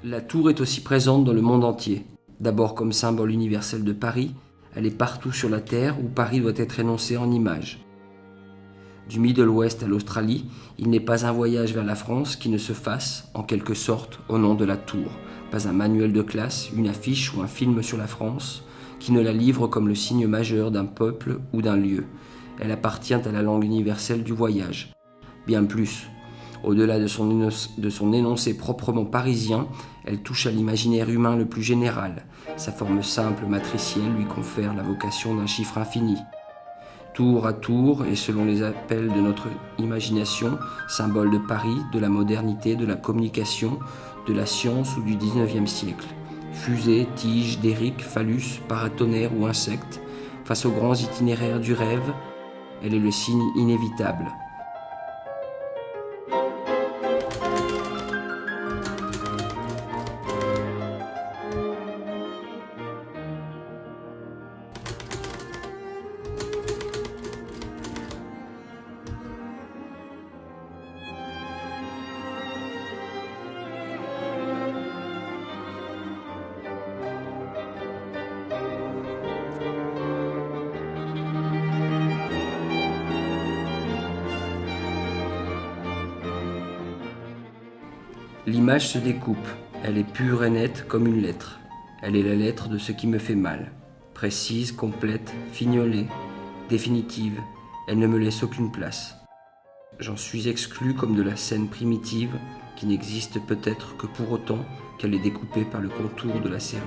La tour est aussi présente dans le monde entier. D'abord comme symbole universel de Paris, elle est partout sur la Terre où Paris doit être énoncé en images. Du Middle West à l'Australie, il n'est pas un voyage vers la France qui ne se fasse, en quelque sorte, au nom de la tour. Pas un manuel de classe, une affiche ou un film sur la France qui ne la livre comme le signe majeur d'un peuple ou d'un lieu. Elle appartient à la langue universelle du voyage. Bien plus. Au-delà de son énoncé proprement parisien, elle touche à l'imaginaire humain le plus général. Sa forme simple matricielle lui confère la vocation d'un chiffre infini. Tour à tour, et selon les appels de notre imagination, symbole de Paris, de la modernité, de la communication, de la science ou du XIXe siècle. Fusée, tige, derrick, phallus, paratonnerre ou insecte, face aux grands itinéraires du rêve, elle est le signe inévitable. L'image se découpe, elle est pure et nette comme une lettre. Elle est la lettre de ce qui me fait mal. Précise, complète, fignolée, définitive, elle ne me laisse aucune place. J'en suis exclu comme de la scène primitive qui n'existe peut-être que pour autant qu'elle est découpée par le contour de la serrure.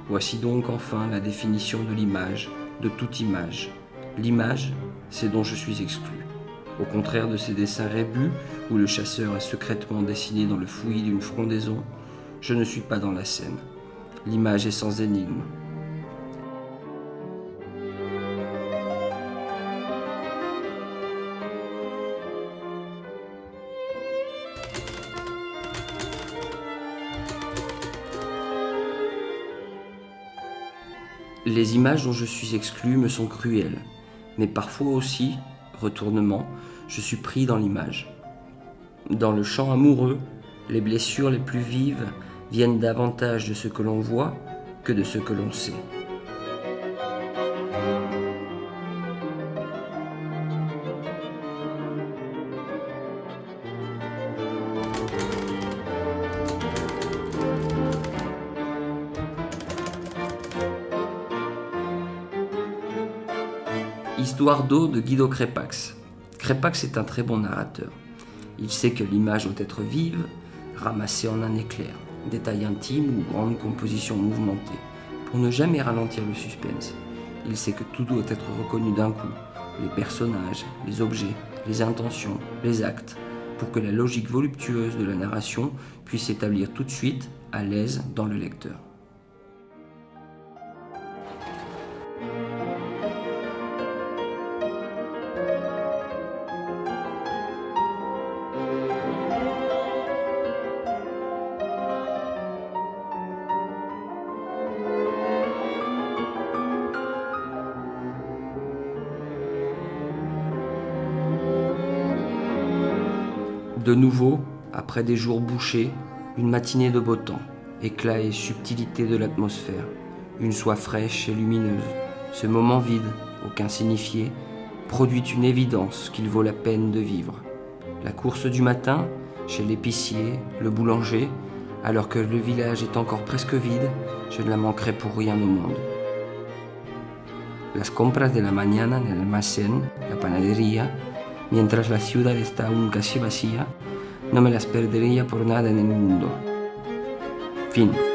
Voici donc enfin la définition de l'image, de toute image. L'image, c'est dont je suis exclu. Au contraire de ces dessins rébus, où le chasseur est secrètement dessiné dans le fouillis d'une frondaison, je ne suis pas dans la scène. L'image est sans énigme. Les images dont je suis exclu me sont cruelles, mais parfois aussi, retournement, je suis pris dans l'image. Dans le chant amoureux, les blessures les plus vives viennent davantage de ce que l'on voit que de ce que l'on sait. Histoire d'eau de Guido Crepax. Crepax est un très bon narrateur. Il sait que l'image doit être vive, ramassée en un éclair, détail intime ou grande composition mouvementée, pour ne jamais ralentir le suspense. Il sait que tout doit être reconnu d'un coup, les personnages, les objets, les intentions, les actes, pour que la logique voluptueuse de la narration puisse s'établir tout de suite, à l'aise, dans le lecteur. De nouveau, après des jours bouchés, une matinée de beau temps, éclat et subtilité de l'atmosphère, une soie fraîche et lumineuse. Ce moment vide, aucun signifié, produit une évidence qu'il vaut la peine de vivre. La course du matin, chez l'épicier, le boulanger, alors que le village est encore presque vide, je ne la manquerai pour rien au monde. Las compras de la mañana en el almacén, la panadería, mientras la ciudad está aún casi vacía, no me las perdería por nada en el mundo. Fin.